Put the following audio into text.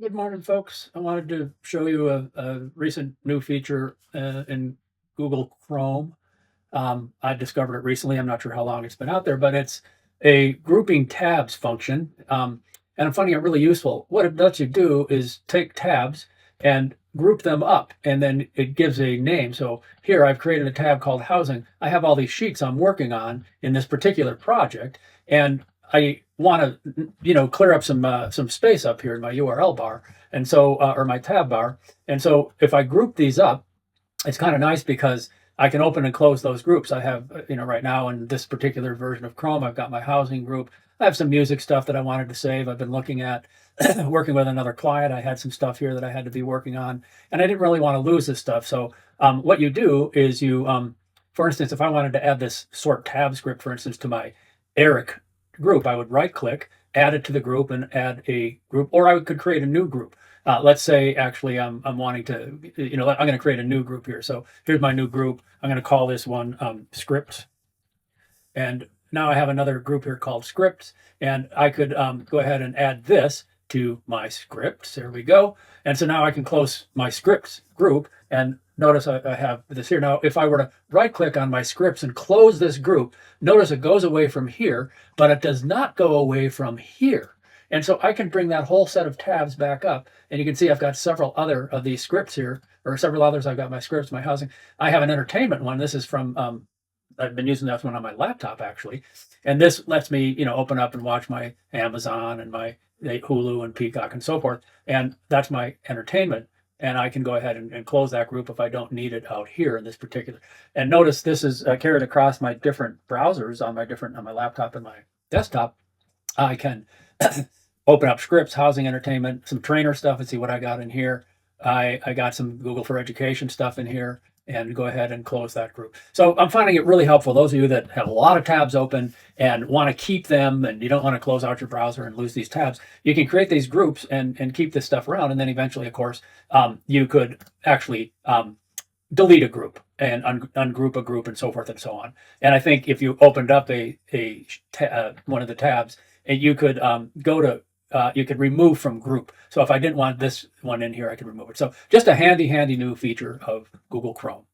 Good morning, folks. I wanted to show you a recent new feature in Google Chrome. I discovered it recently. I'm not sure how long it's been out there, but it's a grouping tabs function. And I'm finding it really useful. What it lets you do is take tabs and group them up, and then it gives a name. So here I've created a tab called housing. I have all these sheets I'm working on in this particular project, and I want to, clear up some space up here in my URL bar, and so or my tab bar. And so if I group these up, it's kind of nice because I can open and close those groups. I have, right now in this particular version of Chrome, I've got my housing group. I have some music stuff that I wanted to save. I've been looking at working with another client. I had some stuff here that I had to be working on, and I didn't really want to lose this stuff. So what you do is for instance, if I wanted to add this sort tab script, for instance, to my Eric group, I would right click, add it to the group, and add a group, or I could create a new group. Let's say actually I'm wanting to, I'm going to create a new group here. So here's my new group. I'm going to call this one scripts. And now I have another group here called scripts. And I could go ahead and add this to my scripts. There we go. And so now I can close my scripts group. And notice I have this here. Now, if I were to right click on my scripts and close this group, notice it goes away from here, but it does not go away from here. And so I can bring that whole set of tabs back up. And you can see I've got several other of these scripts here, or several others. I've got my scripts, my housing. I have an entertainment one. This is from, I've been using that one on my laptop actually. And this lets me, open up and watch my Amazon and my Hulu and Peacock and so forth. And that's my entertainment. And I can go ahead and close that group if I don't need it out here in this particular. And notice this is carried across my different browsers on my laptop and my desktop. I can open up scripts, housing, entertainment, some trainer stuff, and see what I got in here. I got some Google for Education stuff in here, and go ahead and close that group. So I'm finding it really helpful. Those of you that have a lot of tabs open and want to keep them, and you don't want to close out your browser and lose these tabs, you can create these groups and keep this stuff around. And then eventually, of course, you could actually delete a group and ungroup a group and so forth and so on. And I think if you opened up one of the tabs, and you could you could remove from group. So if I didn't want this one in here, I could remove it. So just a handy new feature of Google Chrome.